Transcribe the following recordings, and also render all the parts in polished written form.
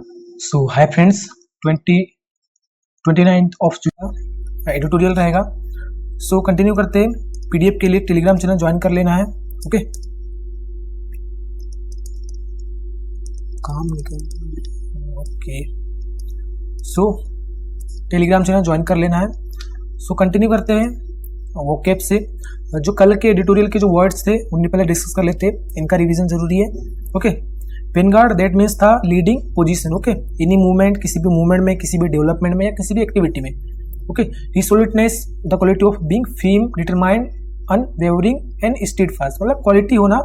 So hi friends, 29 of June editorial रहेगा। So continue करते हैं। पीडीएफ के लिए टेलीग्राम चैनल ज्वाइन कर लेना है। ओके, काम निकल। ओके, सो टेलीग्राम चैनल ज्वाइन कर लेना है। सो कंटिन्यू करते हैं वोकैब से। जो कल के एडिटोरियल के जो वर्ड्स थे उन्हें पहले डिस्कस कर लेते हैं, इनका रिवीजन जरूरी है। ओके, वेनगार्ड दैट मीन्स था leading position. Okay, any movement, किसी भी मूवमेंट में, किसी भी डेवलपमेंट में या किसी भी एक्टिविटी में। Okay, resoluteness the quality of being firm, determined, unwavering and steadfast. मतलब क्वालिटी होना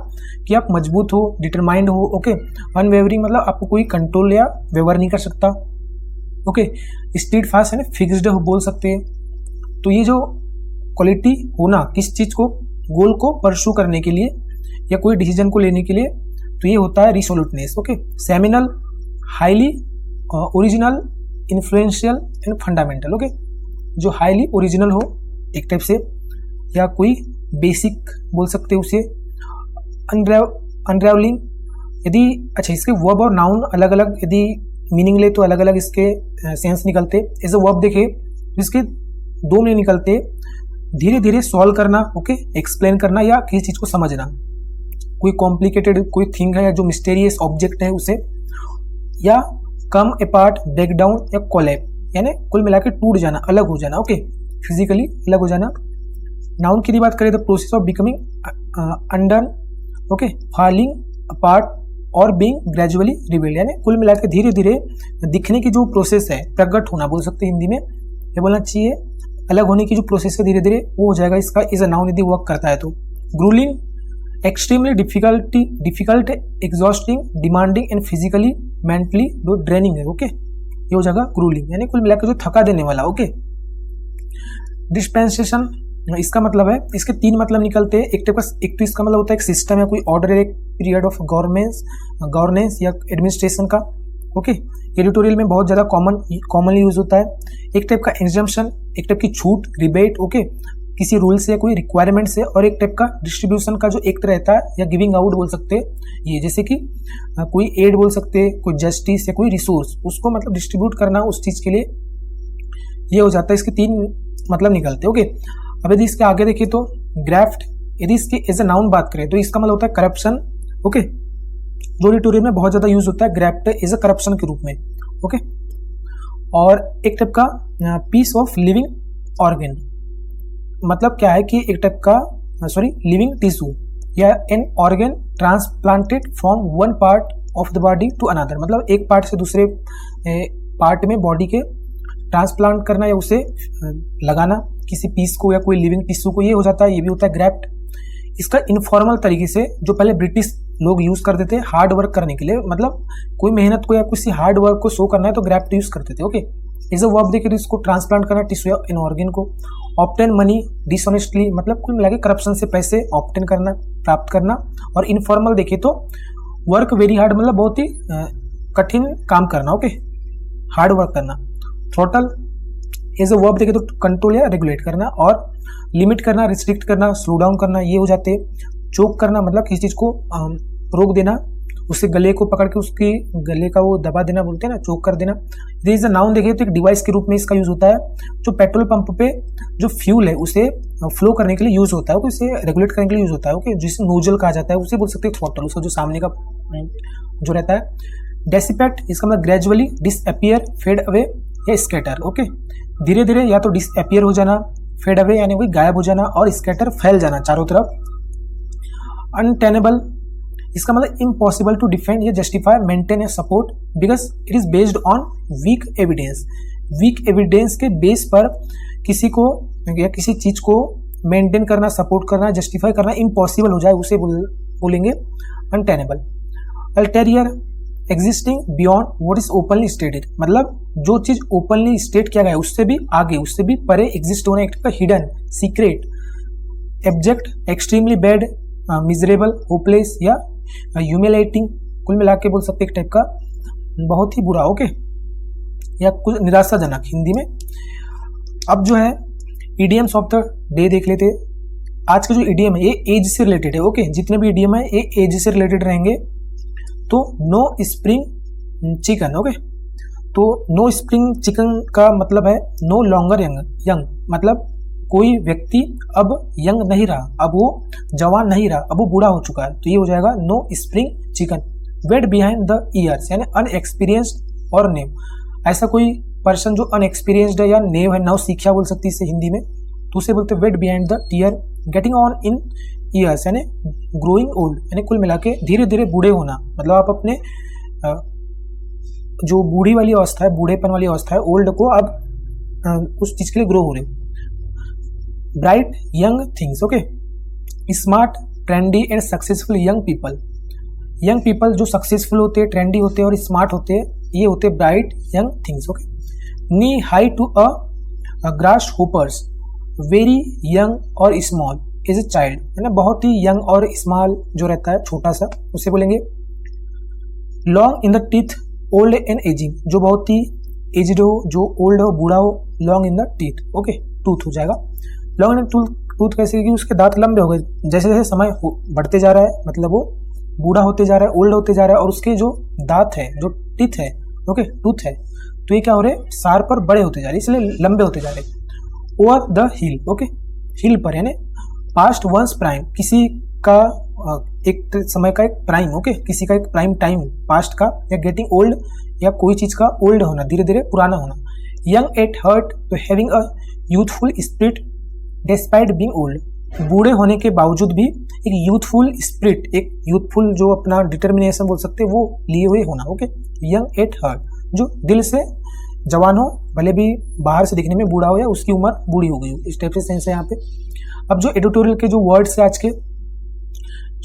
कि आप मजबूत हो, डिटरमाइंड हो। ओके, अनवेवरिंग मतलब आपको कोई कंट्रोल या व्यवहार नहीं कर सकता। ओके, स्टीडफास्ट है ना फिक्स्ड हो बोल सकते हैं। तो ये जो क्वालिटी होना किस चीज को, गोल को परस्यू करने के लिए या कोई डिसीजन को लेने के लिए, तो ये होता है resoluteness. Okay, seminal, highly original, influential and fundamental. Okay, जो हाईली ओरिजिनल हो एक टाइप से, या कोई बेसिक बोल सकते हैं उसे, अनरावलिंग। यदि अच्छा इसके वर्ब और नाउन अलग अलग यदि मीनिंग ले तो अलग अलग इसके सेंस निकलते। एज अ वर्ब देखे इसके दो में निकलते, धीरे धीरे सॉल्व करना, ओके, एक्सप्लेन करना या किसी चीज को समझना। कोई कॉम्प्लिकेटेड कोई थिंग है या जो मिस्टेरियस ऑब्जेक्ट है उसे, या कम अपार्ट, ब्रेक डाउन या कोलैप, यानी कुल मिला के टूट जाना, अलग हो जाना। ओके, फिजिकली अलग हो जाना। नाउन की बात करें तो process of becoming undone, okay, falling apart और बीइंग ग्रेजुअली रिवील्ड, यानी कुल मिला के धीरे धीरे दिखने की जो प्रोसेस है, प्रकट होना बोल सकते हैं हिंदी में, ये बोलना चाहिए। अलग होने की जो प्रोसेस है धीरे धीरे वो हो जाएगा इसका इज अ नाउन यदि वर्क करता है तो। Gruelling, extremely difficult, exhausting, demanding and physically mentally draining है। ओके, ये हो जाएगा ग्रूलिंग, यानी कुल मिलाकर जो थका देने वाला। ओके, डिस्पेंसेशन इसका मतलब है, इसके तीन मतलब निकलते हैं। एक तो इसका मतलब होता है एक सिस्टम या कोई ऑर्डर, एक पीरियड ऑफ गवर्नेंस या एडमिनिस्ट्रेशन का। ओके, एडिटोरियल में बहुत ज़्यादा कॉमनली यूज होता है। एक टाइप का एग्जम्पशन, एक टाइप की छूट, रिबेट, ओके, किसी रूल से, कोई रिक्वायरमेंट से, और एक टाइप का डिस्ट्रीब्यूशन का जो एक रहता है या गिविंग आउट बोल सकते हैं ये, जैसे कि कोई एड बोल सकते हैं, कोई जस्टिस या कोई रिसोर्स, उसको मतलब डिस्ट्रीब्यूट करना उस चीज़ के लिए, ये हो जाता है। इसके तीन मतलब निकलते हैं। ओके, अब यदि इसके आगे देखिए तो ग्राफ्ट, यदि इसके एज अ नाउन बात करें तो इसका मतलब होता है करप्शन। ओके, जो एडिटोरियल में बहुत ज़्यादा यूज होता है ग्राफ्ट एज अ करप्शन के रूप में। ओके, और एक टाइप का पीस ऑफ लिविंग ऑर्गन, मतलब क्या है कि एक टाइप का लिविंग टिश्यू या an organ transplanted from one part of the body to another, मतलब एक पार्ट से दूसरे पार्ट में बॉडी के ट्रांसप्लांट करना या उसे लगाना किसी पीस को या कोई लिविंग टिश्यू को, ये हो जाता है, ये भी होता है ग्राफ्ट। इसका इनफॉर्मल तरीके से जो पहले ब्रिटिश लोग यूज करते थे हार्ड वर्क करने के लिए, मतलब कोई मेहनत को या किसी हार्ड वर्क को शो करना है तो ग्राफ्ट यूज करते थे। ओके, इज अ वर्ब देखिए तो इसको ट्रांसप्लांट करना टिश्यू या इन ऑर्गन को। ऑब्टेन मनी डिसऑनेस्टली, मतलब कुल मिला के करप्शन से पैसे ऑब्टेन करना, प्राप्त करना। और इनफॉर्मल देखिए तो वर्क वेरी हार्ड, मतलब बहुत ही कठिन काम करना। ओके, हार्ड वर्क करना। थ्रोटल एज अ वर्ब देखे तो कंट्रोल या रेगुलेट करना, और लिमिट करना, रिस्ट्रिक्ट करना, स्लो डाउन करना, ये हो जाते। चोक करना मतलब किसी चीज को रोक देना, उससे गले को पकड़ के उसकी गले का वो दबा देना बोलते हैं ना, चोक कर देना। इज अ नाउन देखिए तो एक डिवाइस के रूप में इसका यूज होता है, जो पेट्रोल पंप पे जो फ्यूल है उसे फ्लो करने के लिए यूज होता है, उसे रेगुलेट करने के लिए यूज होता है। ओके, जिसे नोजल कहा जाता है उसे बोल सकते हैं थ्रॉटल, उसका जो सामने का जो रहता है। डेसिपेट इसका मतलब ग्रेजुअली, डिसअपियर, फेड अवे या स्कैटर। ओके, धीरे धीरे या तो डिसअपियर हो जाना, फेड अवे यानी वही गायब हो जाना, और स्कैटर फैल जाना चारों तरफ। अनटेनेबल इसका मतलब इम्पॉसिबल टू डिफेंड या जस्टिफाई, मेंटेन या support, because it is based on weak evidence. Weak evidence के बेस पर किसी को या किसी चीज को मेंटेन करना, सपोर्ट करना, जस्टिफाई करना इम्पॉसिबल हो जाए उसे बोलेंगे untenable. Ulterior existing beyond what is openly stated, मतलब जो चीज ओपनली स्टेट किया गया उससे भी आगे, उससे भी परे एग्जिस्ट होना, एक hidden, secret. Abject extremely bad, miserable, hopeless या ह्यूमिलेटिंग, कुल मिला के बोल सकते एक टाइप का बहुत ही बुरा। ओके, या कुछ निराशाजनक हिंदी में। अब जो है ईडियम्स ऑफ द डे देख लेते। आज का जो ईडियम है ये एज से रिलेटेड है। ओके, जितने भी ईडियम है ये एज से रिलेटेड रहेंगे। तो नो स्प्रिंग चिकन। ओके, तो नो स्प्रिंग चिकन का मतलब है नो लॉन्गर यंग, मतलब कोई व्यक्ति अब यंग नहीं रहा, अब वो जवान नहीं रहा, अब वो बूढ़ा हो चुका है, तो ये हो जाएगा no spring chicken. Wet behind the ears यानी अनएक्सपीरियंस्ड और नेव, ऐसा कोई पर्सन जो अनएक्सपीरियंस्ड है या नेव है, नव सीखा बोल सकती है इसे हिंदी में, तो उसे बोलते हैं wet behind the ear. Getting on in years यानी ग्रोइंग ओल्ड, यानी कुल मिला के धीरे धीरे बूढ़े होना, मतलब आप अपने जो बूढ़ी वाली अवस्था है, बूढ़ेपन वाली अवस्था है, ओल्ड को अब उस चीज़ के लिए ग्रो हो रहे। Bright young things, okay, smart trendy and successful young people. Young people जो सक्सेसफुल होते हैं, ट्रेंडी होते हैं और स्मार्ट होते हैं, ये होते हैं bright young things. Okay, knee high to a grasshoppers, very young और स्मॉल एज ए चाइल्ड, है ना, बहुत ही यंग और स्मॉल जो रहता है छोटा सा, उसे बोलेंगे। Long in the teeth, old and ageing, जो बहुत ही एज्ड हो, जो ओल्ड हो, बूढ़ा हो, long in the teeth. Okay, tooth हो जाएगा। लॉन्ग इन टूथ कैसे, कि उसके दांत लंबे हो गए, जैसे जैसे समय बढ़ते जा रहा है, मतलब वो बूढ़ा होते जा रहा है, ओल्ड होते जा रहा है, और उसके जो दांत है, जो टीथ है, ओके, टूथ है, तो ये क्या हो रहे हैं, शार्प पर बड़े होते जा रहे हैं, इसलिए लंबे होते जा रहे हैं। ओवर द हिल, ओके, हिल पर यानी पास्ट वंस प्राइम, किसी का एक समय का एक प्राइम, ओके, किसी का एक प्राइम टाइम पास्ट का, या गेटिंग ओल्ड या कोई चीज का ओल्ड होना, धीरे धीरे पुराना होना। यंग एट हार्ट, तो having a youthful spirit despite being old, बूढ़े होने के बावजूद भी एक यूथफुल स्पिरिट, एक यूथफुल जो अपना डिटर्मिनेशन बोल सकते हैं वो लिए हुए होना। ओके, यंग एट हार्ट, जो दिल से जवान हो, भले भी बाहर से दिखने में बूढ़ा हो या उसकी उम्र बूढ़ी हो गई हो, इस टाइप से सेंस है यहाँ पे। अब जो एडिटोरियल के जो वर्ड्स है आज के,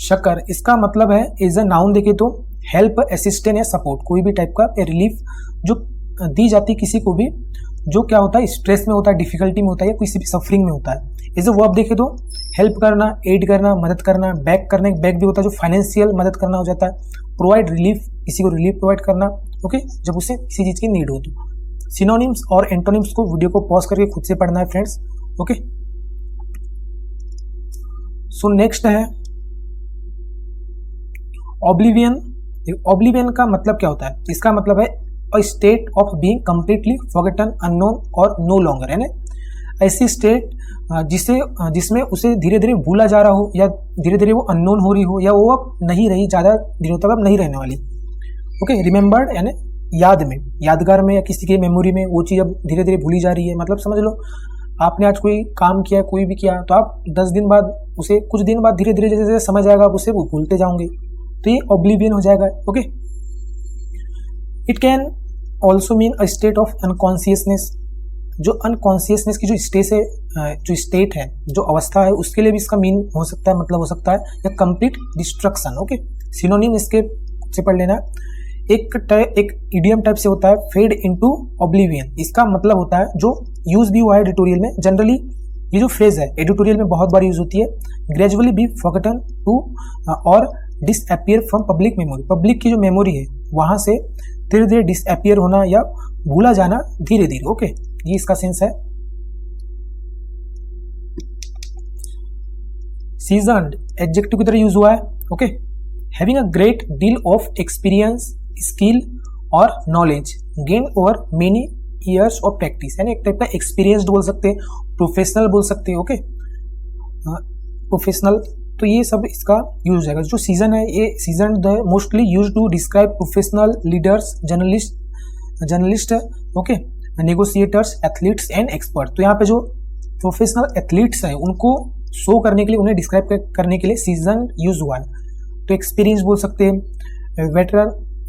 शक्कर, इसका मतलब है एज अ नाउन देखे तो हेल्प, असिस्टेंट या सपोर्ट, कोई भी टाइप का रिलीफ जो दी जाती किसी को भी जो क्या होता है, स्ट्रेस में होता है, डिफिकल्टी में होता है, या किसी भी सफरिंग में होता है। एज अ वर्ब देखे तो हेल्प करना, एड करना, मदद करना, बैक करना, एक बैक भी होता है जो फाइनेंशियल मदद करना हो जाता है। प्रोवाइड रिलीफ, किसी को रिलीफ प्रोवाइड करना, ओके, जब उसे किसी चीज की नीड हो तो। सिनोनिम्स और एंटोनिम्स को वीडियो को पॉज करके खुद से पढ़ना है फ्रेंड्स। ओके, सो नेक्स्ट है ऑब्लिवियन। ऑब्लिवियन का मतलब क्या होता है, इसका मतलब है a state of being completely forgotten, unknown और नो लॉन्गर, यानी ऐसी स्टेट जिसमें उसे धीरे धीरे भूला जा रहा हो, या धीरे धीरे वो अननोन हो रही हो, या वो अब नहीं रही, ज़्यादा दिनों तक अब नहीं रहने वाली। ओके, रिमेंबर्ड यानी याद में, यादगार में, या किसी के मेमोरी में वो चीज़ अब धीरे धीरे भूली जा रही है। मतलब समझ लो आपने आज कोई काम किया, कोई भी किया, तो आप 10 दिन बाद उसे, कुछ दिन बाद धीरे धीरे जैसे जैसे समझ आएगा आप उसे भूलते जाओगे, तो ये ऑब्लिवियन हो जाएगा। Okay, it can also mean a state of unconsciousness, जो अनकॉन्शियसनेस की जो स्टेट है, जो अवस्था है, उसके लिए भी इसका मीन हो सकता है, मतलब हो सकता है, या कंप्लीट डिस्ट्रक्शन। ओके, सिनोनिम इसके से पढ़ लेना। एक इडियम टाइप से होता है फेड इनटू ऑब्लिवियन, इसका मतलब होता है, जो यूज भी हुआ है एडिटोरियल में, जनरली ये जो फ्रेज है एडिटोरियल में बहुत बार यूज होती है, ग्रेजुअली बी फॉरगॉटन टू और disappear from public memory, public की जो मेमोरी है वहां से धीरे धीरे डिसअपियर होना या भूला जाना धीरे धीरे। ओके, ये इसका सेंस है। सीजन्ड एडजेक्टिव की तरह यूज हुआ है। Okay, having a great deal of experience, skill और knowledge gain over many years of practice, यानी एक टाइप का एक्सपीरियंस्ड बोल सकते हैं, प्रोफेशनल बोल सकते हैं। ओके, प्रोफेशनल, तो ये सब इसका यूज हो जाएगा। जो सीजन है ये season mostly use to describe professional leaders, journalist, okay, negotiators, athletes and expert. तो यहाँ पे जो प्रोफेशनल एथलीट्स हैं उनको शो करने के लिए, उन्हें डिस्क्राइब करने के लिए सीजन यूज हुआ है। तो एक्सपीरियंस बोल सकते हैं,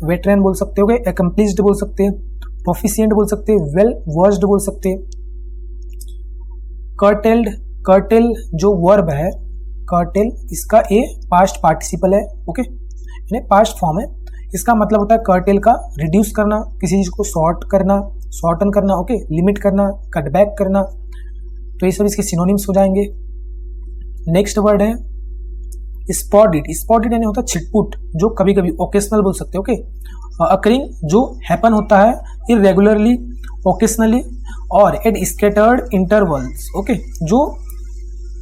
वेटरन बोल सकते हो, एकम्प्लिस्ड बोल सकते हैं, प्रोफिशिएंट बोल सकते हैं, वेल वर्स्ड बोल सकते हैं। कर्टेल जो वर्ब है, कर्टेल, इसका ए पास्ट पार्टिसिपल है। ओके, यानी पास्ट फॉर्म है। इसका मतलब होता है कर्टेल का रिड्यूस करना, किसी चीज को शॉर्टन करना, ओके, लिमिट करना, कट बैक करना। तो ये सब इसके सिनोनिम्स हो जाएंगे। नेक्स्ट वर्ड है स्पॉटिड यानी होता है छिटपुट, जो कभी कभी ओकेशनल बोल सकते हैं। ओके, अकरिंग जो हैपन होता है इरेगुलरली, ओकेशनली और एट स्कैटर्ड इंटरवल्स। ओके, जो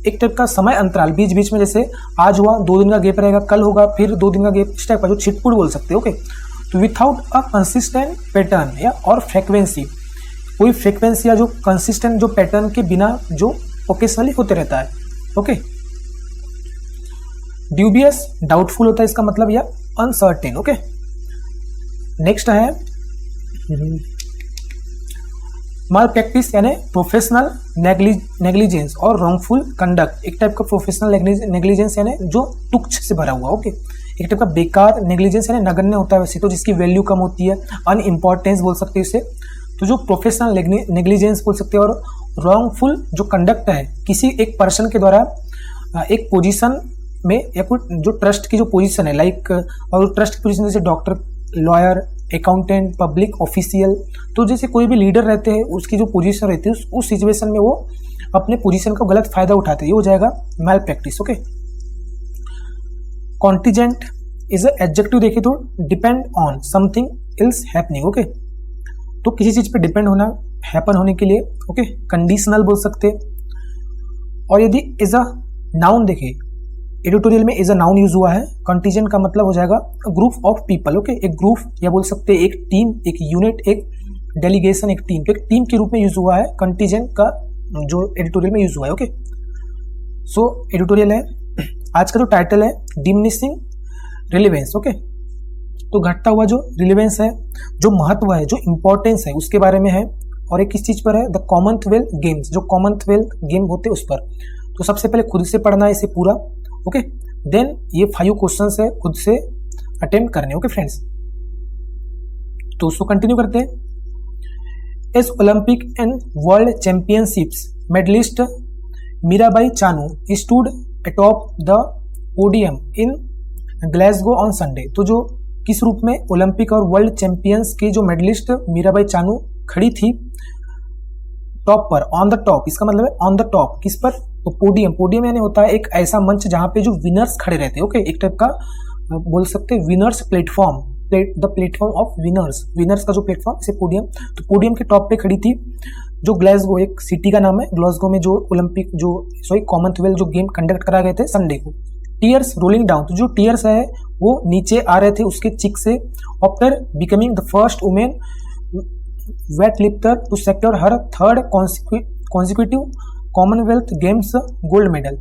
एक टाइप का समय अंतराल बीच बीच में, जैसे आज हुआ 2 दिन का गैप रहेगा, कल होगा फिर 2 दिन का गैप, इस टाइप का जो छिटपुट बोल सकते हैं। ओके, तो विथआउट अ कंसिस्टेंट पैटर्न या और फ्रीक्वेंसी, कोई फ्रीक्वेंसी या जो कंसिस्टेंट जो पैटर्न के बिना जो ओकेशनली होते रहता है। ओके, ड्यूबियस डाउटफुल होता है इसका मतलब, या अनसर्टेन। ओके, नेक्स्ट है माल प्रैक्टिस यानी प्रोफेशनल नेग्लिजेंस और रॉन्गफुल कंडक्ट, एक टाइप का प्रोफेशनल नेग्लिजेंस यानी जो तुच्छ से भरा हुआ। ओके, एक टाइप का बेकार नेग्लिजेंस यानी नगण्य होता है वैसे तो, जिसकी वैल्यू कम होती है, अनइम्पॉर्टेंस बोल सकते हैं इसे। तो जो प्रोफेशनल नेग्लिजेंस बोल सकते हैं, और रॉन्गफुल जो कंडक्ट है किसी एक पर्सन के द्वारा एक पोजीशन में, या कोई जो ट्रस्ट की जो पोजीशन है लाइक, और ट्रस्ट की पोजीशन जैसे doctor, lawyer, accountant, public official, तो जैसे कोई भी लीडर रहते हैं उसकी जो पोजीशन रहती है उस सिचुएशन में वो अपने पोजीशन का गलत फायदा उठाते हैं, ये हो जाएगा malpractice. Okay, contingent is a adjective देखे तो depend on something else happening. Okay, तो किसी चीज पे डिपेंड होना, हैपन होने के लिए। ओके, कंडीशनल बोल सकते। और यदि इज अ नाउन देखे, एडिटोरियल में इज अ नाउन यूज हुआ है, कंटीजेंट का मतलब हो जाएगा ग्रुप ऑफ पीपल। ओके, एक ग्रुप या बोल सकते हैं एक टीम, एक यूनिट, एक डेलीगेशन, एक टीम, तो एक टीम के रूप में यूज हुआ है कंटीजेंट का, जो एडिटोरियल में यूज हुआ है। ओके, सो एडिटोरियल है, आज का जो टाइटल है डिमिनिशिंग रिलेवेंस। ओके, तो घटता हुआ जो रिलेवेंस है, जो महत्व है, जो इंपॉर्टेंस है उसके बारे में है, और एक किस चीज पर है, द कॉमनवेल्थ गेम्स, जो कॉमनवेल्थ गेम होते हैं उस पर। तो सबसे पहले खुद से पढ़ना है इसे पूरा। ओके, देन ये 5 क्वेश्चंस है, खुद से अटेम्प्ट करने। ओके फ्रेंड्स, तो उसको कंटिन्यू करते हैं। As Olympic and world championships medallist Mirabai Chanu stood atop the podium in Glasgow on Sunday. तो जो किस रूप में ओलंपिक और वर्ल्ड चैंपियंस की जो मेडलिस्ट मीराबाई चानू खड़ी थी टॉप पर, ऑन द टॉप, इसका मतलब है ऑन द टॉप, किस पर, तो पोडियम। पोडियम यानी होता है एक ऐसा मंच जहां पे जो विनर्स खड़े रहते हैं। ओके, एक टाइप का बोल सकते हैं winners platform, the platform of winners, winners का जो प्लेटफॉर्म, इसे पोडियम। तो पोडियम के टॉप पे खड़ी थी जो ग्लासगो, एक सिटी का नाम है, ग्लासगो में जो ओलंपिक जो कॉमनवेल्थ जो गेम कंडक्ट कराए गए थे संडे को। टीयर्स रोलिंग डाउन, तो जो टीयर्स है वो नीचे आ रहे थे उसके चिक से, after becoming the first women weight lifter to secure her third consecutive Commonwealth Games gold medal.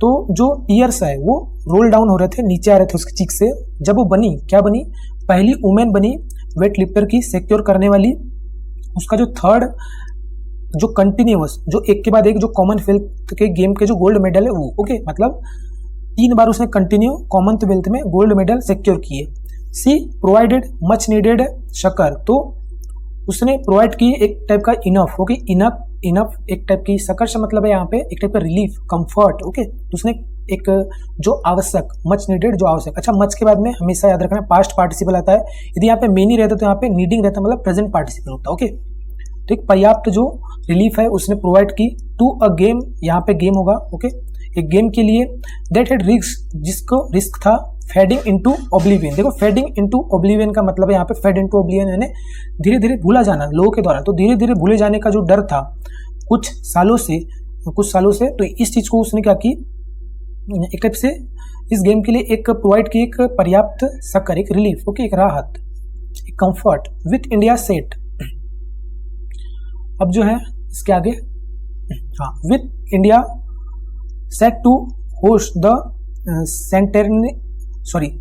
तो जो टीयर्स है वो रोल डाउन हो रहे थे, नीचे आ रहे थे उसके चिक से, जब वो बनी, क्या बनी, पहली वुमेन बनी वेट लिफ्टर की सिक्योर करने वाली, उसका जो थर्ड जो कंटिन्यूअस, जो एक के बाद एक जो कॉमनवेल्थ के गेम के जो गोल्ड मेडल है वो। ओके, मतलब 3 बार उसने कंटिन्यू कॉमनवेल्थ में गोल्ड मेडल सिक्योर किए। सी प्रोवाइडेड मच नीडेड शक्कर, तो उसने प्रोवाइड की एक टाइप का इनफ। ओके, इनफ एक टाइप की, शक्कर से मतलब है यहाँ पे एक टाइप का रिलीफ, कंफर्ट। ओके, तो उसने एक जो आवश्यक, मच नीडेड जो आवश्यक। अच्छा, मच के बाद में हमेशा याद रखना पास्ट पार्टिसिपल आता है, यदि यहाँ पे मेनी रहता तो यहाँ पे नीडिंग रहता, मतलब प्रेजेंट पार्टिसिपल होता। ओके, तो एक पर्याप्त जो रिलीफ है उसने प्रोवाइड की टू अ गेम, यहाँ पे गेम होगा। ओके, एक गेम के लिए दैट हैड रिस्क, जिसको रिस्क था फेडिंग इनटू ओब्लिवियन। देखो, फेडिंग इनटू ओब्लिवियन का मतलब है यहाँ पे फेड इनटू ओब्लिवियन यानी धीरे धीरे भूला जाना लोगों के द्वारा। तो धीरे धीरे भूले जाने का जो डर था कुछ सालों से, तो इस चीज को उसने क्या की, एक टाइप से इस गेम के लिए एक प्रोवाइड की एक पर्याप्त शक्कर, एक रिलीफ। ओके, एक राहत, एक कंफर्ट विथ इंडिया सेट। अब जो है इसके आगे, हाँ, with India set to host the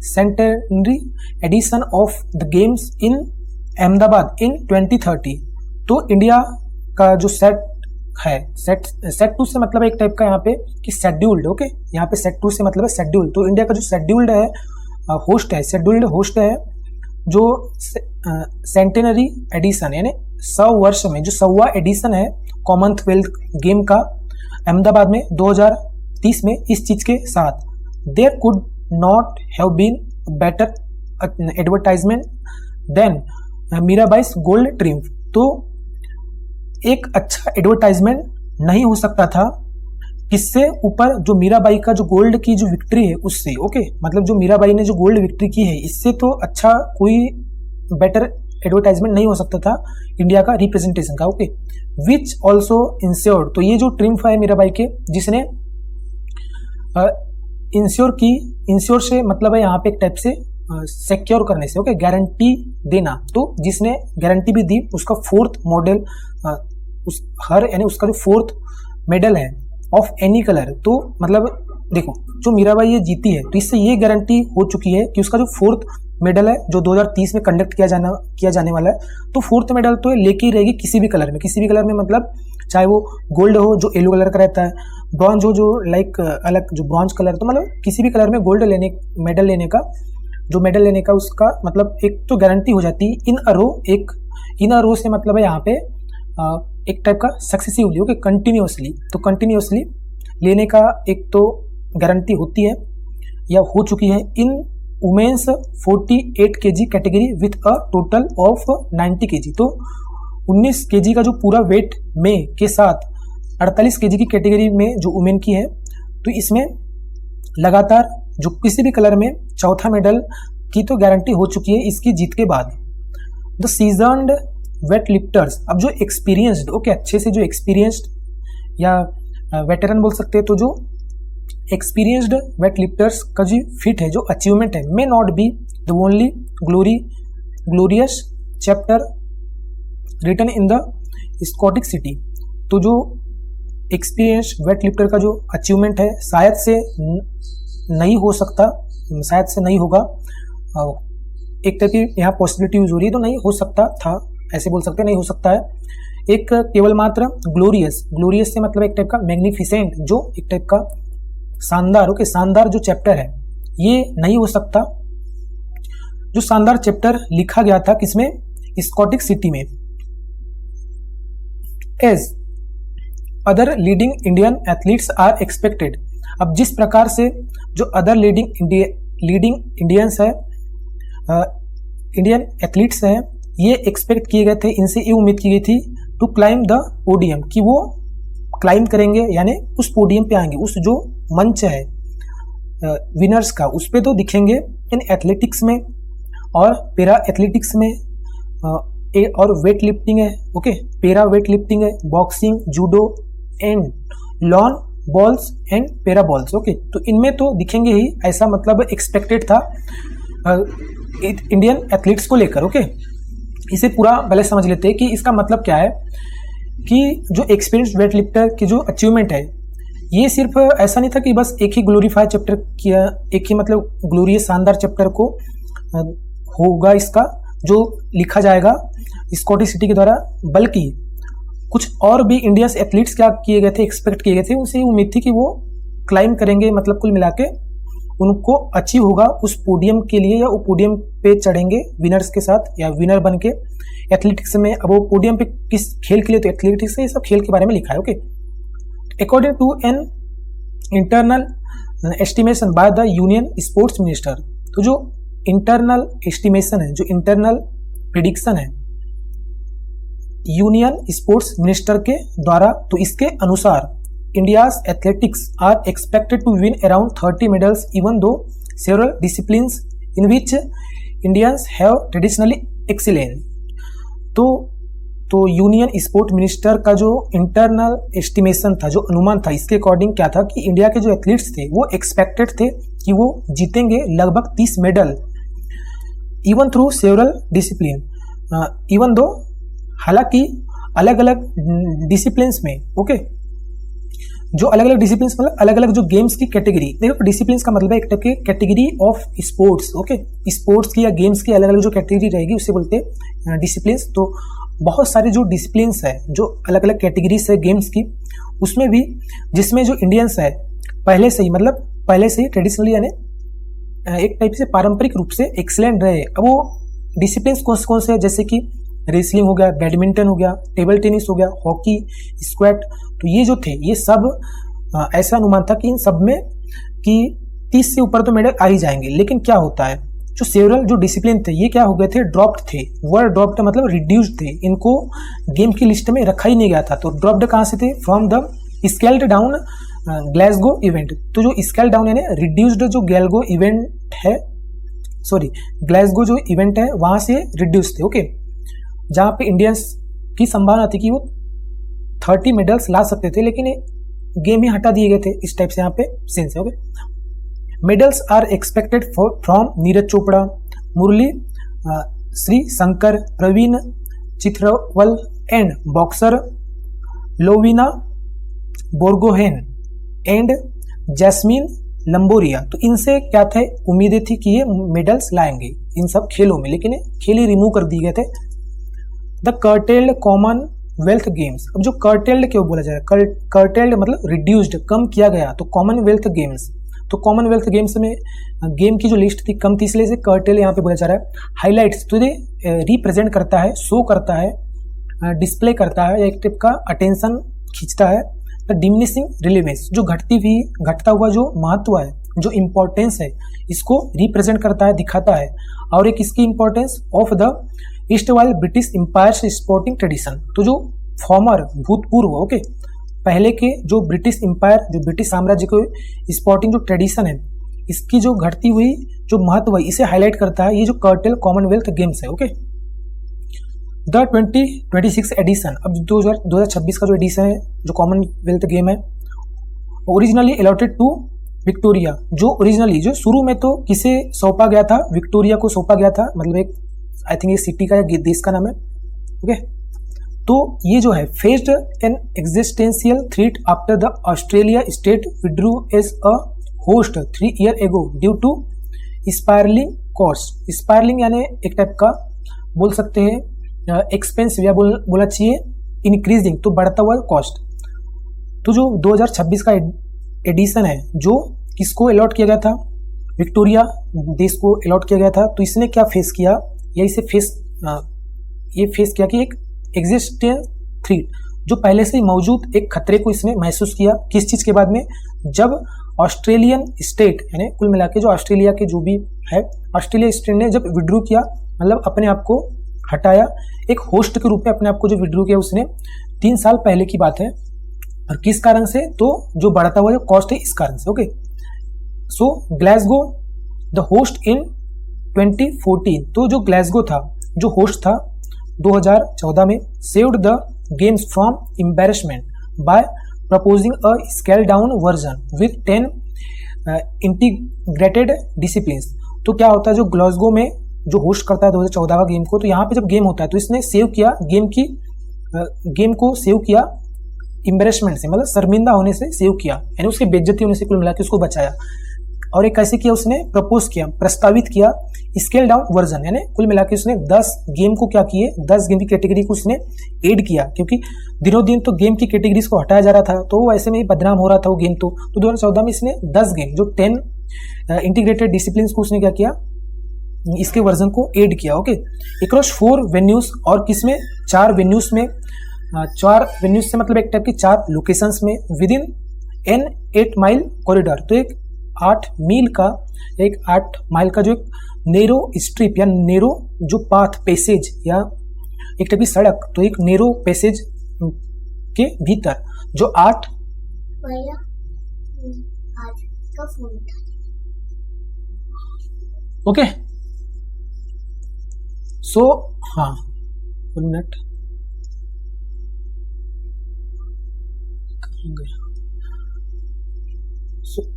centenary edition of the games in Ahmedabad in 2030। तो इंडिया का जो सेट है, सेट टू से मतलब एक टाइप का यहाँ पे कि शेड्यूल्ड। ओके, यहाँ पे सेट टू से मतलब है शेड्यूल। तो इंडिया का जो शेड्यूल्ड है होस्ट है, शेड्यूल्ड होस्ट है, जो सेंटेनरी एडिशन यानी 100 वर्ष में जो 100वां एडिशन है कॉमनवेल्थ गेम का अहमदाबाद में 2030 में, इस चीज के साथ there could not have been better advertisement than Mirabai's gold triumph. तो एक अच्छा एडवर्टाइजमेंट नहीं हो सकता था किससे ऊपर, जो मीराबाई का जो गोल्ड की जो विक्ट्री है उससे। ओके, मतलब जो मीराबाई ने जो गोल्ड विक्ट्री की है, इससे तो अच्छा कोई बेटर एडवर्टाइजमेंट नहीं हो सकता था इंडिया का रिप्रेजेंटेशन का। ओके, विच ऑल्सो इंश्योर्ड, तो ये जो ट्रिम्फ है मीराबाई के, जिसने इंश्योर की, इंश्योर से मतलब है यहाँ पे एक टाइप से सिक्योर करने से, ओके, गारंटी देना। तो जिसने गारंटी भी दी उसका फोर्थ मॉडल, यानी उसका जो फोर्थ मेडल है ऑफ एनी कलर, तो मतलब देखो जो मीराबाई ये जीती है तो इससे ये गारंटी हो चुकी है कि उसका जो फोर्थ मेडल है जो 2030 में कंडक्ट किया जाने वाला है, तो फोर्थ मेडल तो लेके ही रहेगी किसी भी कलर में, किसी भी कलर में, मतलब चाहे वो गोल्ड हो जो येलो कलर का रहता है, ब्रॉन्ज हो जो लाइक अलग जो ब्रॉन्ज कलर, तो मतलब किसी भी कलर में गोल्ड मेडल लेने का उसका मतलब एक तो गारंटी हो जाती है इन अ रो से मतलब है यहाँ पे एक टाइप का सक्सेसिवली, ओके, कंटिन्यूसली लेने का एक तो गारंटी होती है या हो चुकी है in women's 48 kg category with a total of 90 kg। तो 19 kg का जो पूरा वेट में के साथ 48 kg की कैटेगरी में जो वुमेन की है, तो इसमें लगातार जो किसी भी कलर में चौथा मेडल की तो गारंटी हो चुकी है इसकी जीत के बाद। द सीजन्ड वेट लिफ्टर्स, अब जो एक्सपीरियंस्ड, ओके, अच्छे से जो एक्सपीरियंस्ड या वेटरन बोल सकते हैं, तो जो एक्सपीरियंस्ड वेट लिफ्टर्स का जो फिट है, जो अचीवमेंट है, may not be the only glorious chapter written in the Scottish city. तो जो एक्सपीरियंस वेट लिफ्टर का जो अचीवमेंट है शायद से नहीं होगा, एक तरह की यहाँ पॉसिबिलिटी यूज हो रही है, तो नहीं हो सकता था, ऐसे बोल सकते हैं, नहीं हो सकता है। एक केवल मात्र ग्लोरियस से मतलब एक टाइप का मैग्निफिसेंट, जो एक टाइप का शानदार, ओके, शानदार जो चैप्टर है ये नहीं हो सकता। जो शानदार चैप्टर लिखा गया था किसमें, स्कॉटिक सिटी में। As other leading Indian athletes are expected, अब जिस प्रकार से जो अदर लीडिंग इंडियन एथलीट्स हैं ये एक्सपेक्ट किए गए थे, इनसे ये उम्मीद की गई थी टू क्लाइम द पोडियम, कि वो क्लाइम करेंगे यानी उस पोडियम पे आएंगे, उस जो मंच है विनर्स का उस पे तो दिखेंगे। इन एथलेटिक्स में और पैरा एथलेटिक्स में और वेट लिफ्टिंग है, ओके, पैरा वेट लिफ्टिंग है, boxing, judo and lawn balls and para balls, okay, तो इनमें तो दिखेंगे ही, ऐसा मतलब एक्सपेक्टेड था इंडियन एथलीट्स को लेकर, ओके। इसे पूरा पहले समझ लेते हैं कि इसका मतलब क्या है, कि जो एक्सपीरियंस वेट लिफ्टर की जो अचीवमेंट है ये सिर्फ ऐसा नहीं था कि बस एक ही ग्लोरीफाइड चैप्टर किया, एक ही मतलब ग्लोरियस शानदार चैप्टर को होगा इसका जो लिखा जाएगा स्कॉटिश सिटी के द्वारा, बल्कि कुछ और भी इंडियन एथलीट्स क्या किए गए थे, एक्सपेक्ट किए गए थे, उनसे उम्मीद थी कि वो क्लाइम करेंगे, मतलब कुल मिला के उनको अचीव होगा उस पोडियम के लिए, या वो पोडियम पे चढ़ेंगे विनर्स के साथ या विनर बन के एथलेटिक्स में। अब वो पोडियम पे किस खेल के लिए, तो एथलेटिक्स से, ये सब खेल के बारे में लिखा है, okay. According to an internal estimation by the union sports minister, तो जो इंटरनल एस्टिमेशन है, जो इंटरनल प्रिडिक्शन है यूनियन स्पोर्ट्स मिनिस्टर के द्वारा, तो इसके अनुसार India's athletics are expected to win around 30 medals, even though several disciplines in which Indians have traditionally excelled. तो यूनियन स्पोर्ट मिनिस्टर का जो इंटरनल एस्टिमेशन था, जो अनुमान था, इसके अकॉर्डिंग क्या था कि इंडिया के जो एथलीट्स थे वो एक्सपेक्टेड थे कि वो जीतेंगे लगभग 30 medal, even through several discipline, even though, हालांकि अलग अलग डिसिप्लिन्स में, ओके, जो अलग अलग डिसिप्लिन्स मतलब अलग अलग जो गेम्स की कैटेगरी, देखो डिसिप्लिन्स का मतलब है एक टाइप की category of sports, okay, sports की या गेम्स की अलग अलग जो कैटेगरी रहेगी उससे बोलते हैं डिसिप्लिन्स। तो बहुत सारे जो डिसिप्लिन्स है, जो अलग अलग कैटेगरीज है गेम्स की, उसमें भी जिसमें जो इंडियंस है पहले से ही ट्रेडिशनली यानी एक टाइप से पारंपरिक रूप से एक्सीलेंट रहे। अब वो डिसिप्लिन्स कौन से है, जैसे कि रेसलिंग हो गया, बैडमिंटन हो गया, टेबल टेनिस हो गया, हॉकी, स्क्वैट, तो ये जो थे ये सब ऐसा अनुमान था कि इन सब में कि 30 से ऊपर तो मेडल आ ही जाएंगे। लेकिन क्या होता है, जो सेवरल जो डिसिप्लिन थे ये क्या हो गए थे, ड्रॉप्ड थे। वर्ड ड्रॉप्ड मतलब रिड्यूस्ड थे, इनको गेम की लिस्ट में रखा ही नहीं गया था। तो ड्रॉप्ड कहाँ से थे, from the scaled down Glasgow event. तो जो स्केल्ड डाउन यानी रिड्यूस्ड जो ग्लासगो इवेंट है, ग्लासगो जो इवेंट है वहां से रिड्यूस थे, ओके, जहां पे इंडियंस की संभावना थी कि वो 30 मेडल्स ला सकते थे, लेकिन गेम ही हटा दिए गए थे इस टाइप से यहाँ पे सेंस है, okay. Medals are expected from Neeraj Chopra, Murali Sreeshankar, Praveen Chithravel and boxer Lovlina Borgohain and Jaismine Lamboria. तो इनसे क्या थे, उम्मीदें थी कि ये मेडल्स लाएंगे इन सब खेलों में, लेकिन खेल ही रिमूव कर दिए गए थे। द कर्टेल्ड कॉमनवेल्थ गेम्स, अब जो कर्टेल्ड क्यों बोला जा रहा है, कर्टेल्ड मतलब रिड्यूस्ड, कम किया गया, तो कॉमनवेल्थ गेम्स, तो कॉमनवेल्थ गेम्स में गेम की जो लिस्ट थी कम थी, इसलिए इसे कर्टेल यहाँ पे बोला जा रहा है। हाईलाइट्स, तो ये रिप्रेजेंट करता है, शो करता है, डिस्प्ले करता है, एक टाइप का अटेंशन खींचता है। द डिमिनिशिंग रिलेवेंस, जो घटता हुआ जो महत्व है, जो इम्पोर्टेंस है, इसको रिप्रेजेंट करता है, दिखाता है। और एक इसकी importance of the erstwhile British empire sporting tradition, तो जो फॉर्मर भूतपूर्व ओके पहले के जो ब्रिटिश एम्पायर, जो ब्रिटिश साम्राज्य के स्पोर्टिंग जो ट्रेडिशन है, इसकी जो घटती हुई जो महत्व है, इसे हाईलाइट करता है ये जो कर्टेल कॉमनवेल्थ गेम्स है। ओके, द 2026 एडिशन, अब 2026 का जो एडिशन है जो कॉमनवेल्थ गेम है, ओरिजिनली अलॉटेड टू विक्टोरिया, जो ओरिजिनली जो शुरू में तो किसे सौंपा गया था, विक्टोरिया को सौंपा गया था, मतलब एक आई थिंक ये सिटी का या देश का नाम है। ओके, तो ये जो है faced an existential threat after the Australia state withdrew as a host 3 year ago due to spiralling cost. Spiralling यानी एक टाइप का बोल सकते हैं एक्सपेंसिव, या बोला चाहिए इंक्रीजिंग, तो बढ़ता हुआ कॉस्ट। तो जो 2026 का एडिशन है जो किसको अलॉट किया गया था, विक्टोरिया देश को अलॉट किया गया था, तो इसने क्या फेस किया, या इसे फेस किया कि एक एग्जिस्टेंस थ्रेट, जो पहले से ही मौजूद एक खतरे को इसने महसूस किया। किस चीज के बाद में, जब ऑस्ट्रेलियन स्टेट यानी कुल मिला के जो ऑस्ट्रेलिया के जो भी है, ऑस्ट्रेलिया स्टेट ने जब विड्रू किया, मतलब अपने आप को हटाया, एक होस्ट के रूप में अपने आप को जो विड्रू किया उसने 3 साल पहले की बात है। और किस कारण से, तो जो बढ़ता हुआ जो कॉस्ट है इस कारण से। Okay, so Glasgow the host in 2014, तो जो ग्लासगो था जो होस्ट था 2014 में, saved the games from embarrassment by proposing a scale down version with 10 integrated disciplines. तो क्या होता है, जो ग्लासगो में जो होस्ट करता है 2014 का गेम को, तो यहाँ पे जब गेम होता है तो इसने सेव किया गेम को सेव किया एम्बैरेसमेंट से, मतलब शर्मिंदा होने से सेव किया, यानी उसकी बेइज्जती होने से कुल मिला के उसको बचाया। और एक कैसे किया, उसने प्रपोज किया, प्रस्तावित किया स्केल डाउन वर्जन, यानी कुल मिला के उसने 10 गेम को क्या किए, 10 गेम की कैटेगरी को उसने ऐड किया, क्योंकि दिनों दिन तो गेम की कैटेगरीज को हटाया जा रहा था, तो वो ऐसे में ही बदनाम हो रहा था वो गेम। तो 2014 में इसने 10 गेम जो 10 इंटीग्रेटेड डिसिप्लिन को उसने क्या किया, इसके वर्जन को ऐड किया। ओके, अक्रॉस 4 वेन्यूज, और किसमें 4 वेन्यूज में, 4 वेन्यूज से मतलब एक टाइप की 4 लोकेशंस में, with in an 8 mile corridor, तो एक 8 माइल का जो एक नेरो स्ट्रिप या नेरो जो पाथ पैसेज या एक टाइप की सड़क, तो एक नेरो पैसेज के भीतर जो 8 ओके, सो हाँ 1 मिनट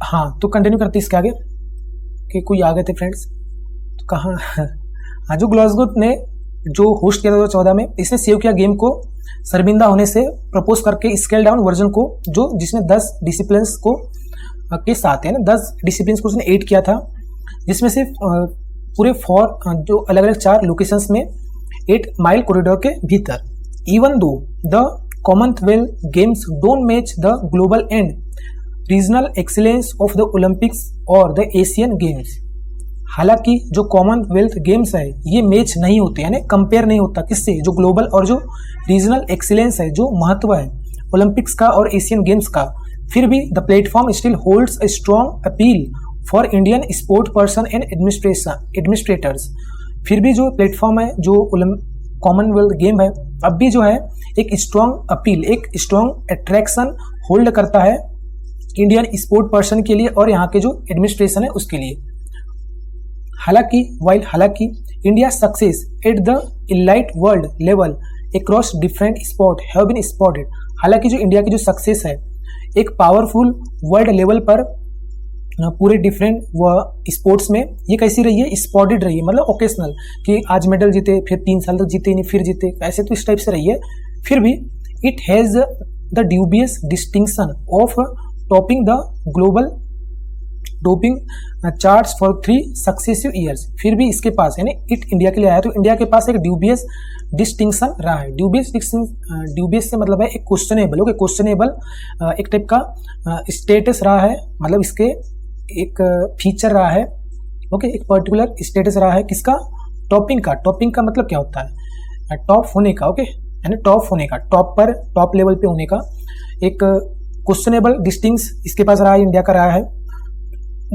हाँ, तो कंटिन्यू करते इसके आगे कि कोई आ गए थे फ्रेंड्स, तो कहाँ हाँ, जो ग्लासगो ने जो होस्ट किया था 2014 में, इसने सेव किया गेम को शर्मिंदा होने से प्रपोज करके स्केल डाउन वर्जन को, जो जिसने 10 डिसिप्लिन्स को के साथ है ना 10 डिसिप्लिन्स को उसने ऐड किया था, जिसमें से पूरे 4 जो अलग अलग 4 लोकेशंस में 8 माइल कॉरिडोर के भीतर। Even though the Commonwealth games don't match the global and regional excellence of the Olympics और द एशियन गेम्स, हालांकि जो कॉमनवेल्थ गेम्स है ये मैच नहीं होते, यानी कंपेयर नहीं होता किससे, जो ग्लोबल और जो रीजनल एक्सीलेंस है, जो महत्व है ओलंपिक्स का और एशियन गेम्स का, फिर भी the platform still holds a strong appeal for Indian sport person and administrators. फिर भी जो प्लेटफॉर्म है जो कॉमनवेल्थ गेम है, अब भी जो है एक स्ट्रॉन्ग अपील, एक स्ट्रॉन्ग अट्रैक्शन होल्ड करता है इंडियन स्पोर्ट पर्सन के लिए और यहाँ के जो एडमिनिस्ट्रेशन है उसके लिए। हालांकि India success at the elite world level across different sport have been spotted, हालांकि जो इंडिया की जो सक्सेस है एक पावरफुल वर्ल्ड लेवल पर पूरे डिफरेंट स्पोर्ट्स में ये कैसी रही है, स्पॉटेड रही है, मतलब ओकेशनल, कि आज मेडल जीते फिर 3 साल तक जीते नहीं फिर जीते, ऐसे तो इस टाइप से रही है। फिर भी it has the dubious distinction of topping the global doping charts for 3 successive years. फिर भी इसके पास, यानी इट इंडिया के लिए आया तो इंडिया के पास एक ड्यूबियस डिस्टिंक्शन रहा है। ड्यूबियस से मतलब है एक क्वेश्चनेबल, ओके, क्वेश्चनेबल एक टाइप का स्टेटस रहा है, मतलब इसके एक फीचर रहा है, ओके, एक पर्टिकुलर स्टेटस रहा है किसका, टॉपिंग का। टॉपिंग का मतलब क्या होता है, टॉप होने का, ओके, यानी टॉप होने का, टॉप लेवल पे होने का एक क्वेश्चनेबल डिस्टिंक्स इसके पास रहा है, इंडिया का रहा है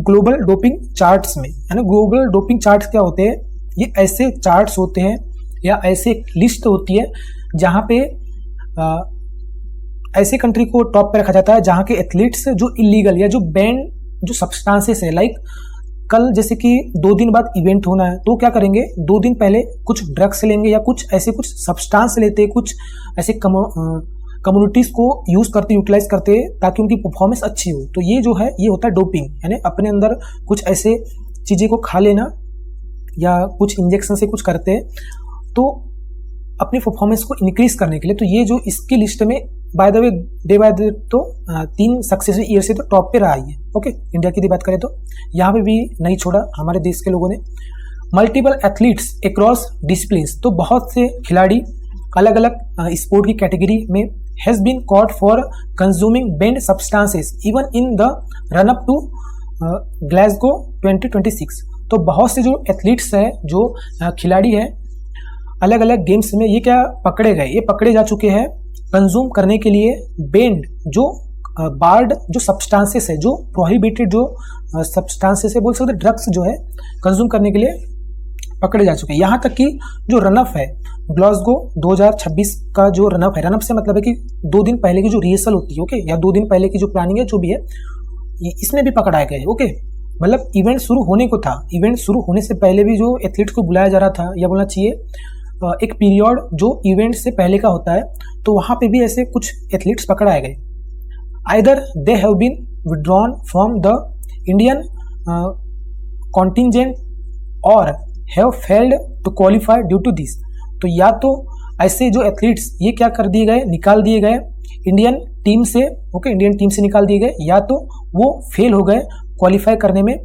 ग्लोबल डोपिंग चार्ट्स में। यानी ग्लोबल डोपिंग चार्ट्स क्या होते हैं, ये ऐसे चार्ट्स होते हैं या ऐसे लिस्ट होती है जहाँ पे ऐसे कंट्री को टॉप पे रखा जाता है जहाँ के एथलीट्स जो इलीगल या जो बैन जो सब्सटेंसेस है, लाइक कल जैसे कि 2 दिन बाद इवेंट होना है तो क्या करेंगे, 2 दिन पहले कुछ ड्रग्स लेंगे या कुछ ऐसे कुछ सब्सटेंस लेते, कुछ ऐसे कम्युनिटीज को यूटिलाइज करते ताकि उनकी परफॉर्मेंस अच्छी हो। तो ये जो है ये होता है डोपिंग, यानी अपने अंदर कुछ ऐसे चीज़ें को खा लेना या कुछ इंजेक्शन से कुछ करते हैं तो अपनी परफॉर्मेंस को इंक्रीज करने के लिए। तो ये जो इसकी लिस्ट में by the way day by day तो 3 सक्सेसिव ईयर से तो टॉप पे रहा ही है, ओके। इंडिया की बात करें तो यहाँ पे भी नहीं छोड़ा हमारे देश के लोगों ने। मल्टीपल एथलीट्स अक्रॉस डिसिप्लिन्स, तो बहुत से खिलाड़ी अलग अलग स्पोर्ट की कैटेगरी में has been caught for consuming banned substances even in the run up to Glasgow 2026। तो बहुत से जो एथलीट्स हैं, जो खिलाड़ी हैं, अलग अलग गेम्स में ये क्या पकड़े गए, ये पकड़े जा चुके हैं कंज्यूम करने के लिए बेंड जो बार्ड जो सब्सटेंसेस है, जो प्रोहिबिटेड जो सब्सटेंसेस है, बोल सकते ड्रग्स जो है कंज्यूम करने के लिए पकड़े जा चुके हैं। यहाँ तक कि जो रनअप है ग्लासगो 2026 का जो रनअप है, रनअप से मतलब है कि 2 दिन पहले की जो रिहर्सल होती है, ओके, या 2 दिन पहले की जो प्लानिंग है जो भी है, इसमें भी पकड़ाए गए, ओके। मतलब इवेंट शुरू होने को था, इवेंट शुरू होने से पहले भी जो एथलीट्स को बुलाया जा रहा था, या बोलना चाहिए एक पीरियड जो इवेंट से पहले का होता है, तो वहाँ पे भी ऐसे कुछ एथलीट्स पकड़ाए गए। Either they have been withdrawn from the Indian contingent और have failed to qualify due to this. तो या तो ऐसे जो एथलीट्स ये क्या कर दिए गए, निकाल दिए गए इंडियन टीम से, ओके, इंडियन टीम से निकाल दिए गए, या तो वो फेल हो गए क्वालिफाई करने में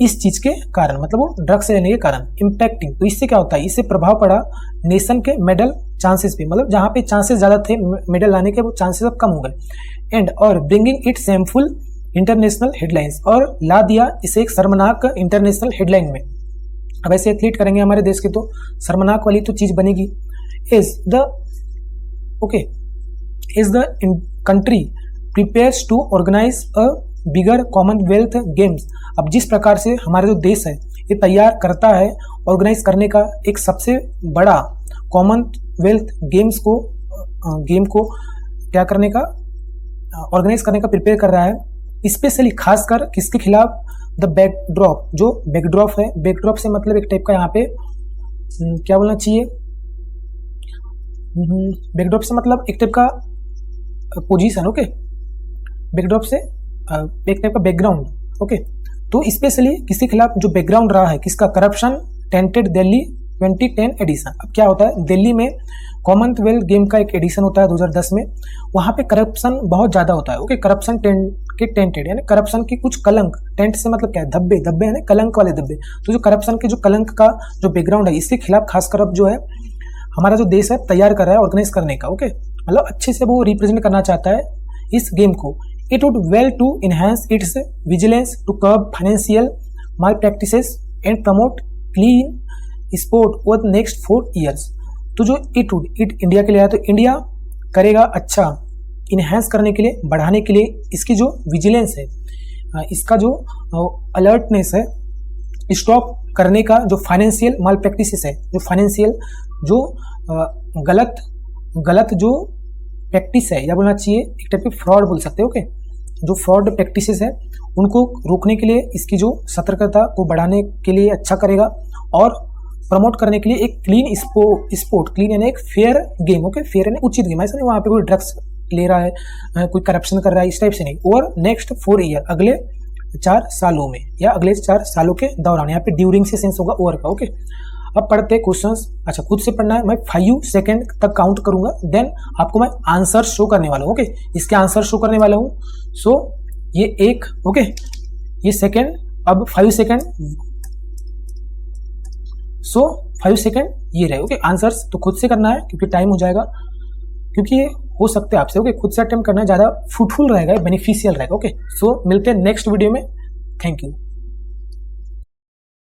इस चीज के कारण, मतलब वो ड्रग्स लेने के कारण। इम्पैक्टिंग, तो इससे क्या होता है, इससे प्रभाव पड़ा नेशन के मेडल चांसेस पे, मतलब जहाँ पे चांसेस ज्यादा थे मेडल लाने के, वो चांसेस अब कम हो गए। एंड और bringing it shameful international headlines, और ला दिया इसे एक शर्मनाक इंटरनेशनल हेडलाइन में। अब ऐसे एथलीट करेंगे हमारे देश के तो शर्मनाक वाली तो चीज बनेगी। As the country prepares to organise a bigger Commonwealth Games. अब जिस प्रकार से हमारा जो देश है ये तैयार करता है ऑर्गेनाइज करने का एक सबसे बड़ा कॉमनवेल्थ गेम को क्या करने का, ऑर्गेनाइज करने का प्रिपेयर कर रहा है, स्पेशली खासकर किसके खिलाफ, द बैकड्रॉप, जो बैकड्रॉप है, बैकड्रॉप से मतलब एक टाइप का यहाँ पे क्या बोलना चाहिए, बैकड्रॉप से मतलब एक टाइप का पोजीशन, ओके, बैकड्रॉप से एक टाइप का बैकग्राउंड, ओके। तो स्पेशली किसके खिलाफ जो बैकग्राउंड रहा है, किसका, करप्शन टेंटेड दिल्ली 2010 एडिशन। अब क्या होता है, दिल्ली में कॉमनवेल्थ गेम का एक एडिशन होता है 2010 में, वहाँ पे करप्शन बहुत ज़्यादा होता है, ओके। करप्शन के टेंटेड यानी करप्शन की कुछ कलंक, टेंट से मतलब क्या है, धब्बे, धब्बे यानी कलंक वाले धब्बे। तो जो करप्शन के जो कलंक का जो बैकग्राउंड है, इसके खिलाफ खासकर अब जो है हमारा जो देश है तैयार कर रहा है ऑर्गेनाइज करने का, ओके, मतलब अच्छे से वो रिप्रेजेंट करना चाहता है इस गेम को। It would well to enhance its vigilance to curb financial malpractices and promote clean sport over the next 4 years। तो जो it इंडिया के लिए आया, तो इंडिया करेगा अच्छा इनहेंस करने के लिए, बढ़ाने के लिए इसकी जो विजिलेंस है, इसका जो अलर्टनेस है, स्टॉप करने का जो फाइनेंशियल माल प्रैक्टिसेस है, जो फाइनेंशियल जो गलत जो प्रैक्टिस है, या बोलना चाहिए एक टाइप की फ्रॉड बोल सकते हो, ओके, जो फ्रॉड प्रैक्टिसेस है उनको रोकने के लिए इसकी जो सतर्कता को बढ़ाने के लिए अच्छा करेगा, और प्रमोट करने के लिए एक क्लीन स्पोर्ट, क्लीन यानी एक फेयर गेम, ओके, फेयर यानी उचित गेम, ऐसा नहीं वहाँ पे कोई ड्रग्स ले रहा है, कोई करप्शन कर रहा है, इस टाइप से नहीं। और नेक्स्ट 4 ईयर, अगले 4 सालों में या अगले 4 सालों के दौरान, यहाँ पे ड्यूरिंग से सेंस होगा ओवर का। ओके, अब पढ़ते क्वेश्चंस। अच्छा, खुद से पढ़ना है, मैं 5 सेकंड तक काउंट करूंगा, देन आपको मैं आंसर शो करने वाला हूँ। ओके, इसके आंसर शो करने वाला हूँ। सो ये एक, ओके, ये सेकंड, अब 5 सेकंड, सो 5 सेकंड ये रहे। ओके, आंसर्स तो खुद से करना है क्योंकि टाइम हो जाएगा, क्योंकि ये हो सकते हैं आपसे। ओके, खुद से अटेम्प्ट करना ज़्यादा फ्रूटफुल रहेगा, बेनिफिशियल रहेगा। ओके, सो मिलते हैं नेक्स्ट वीडियो में। Thank you.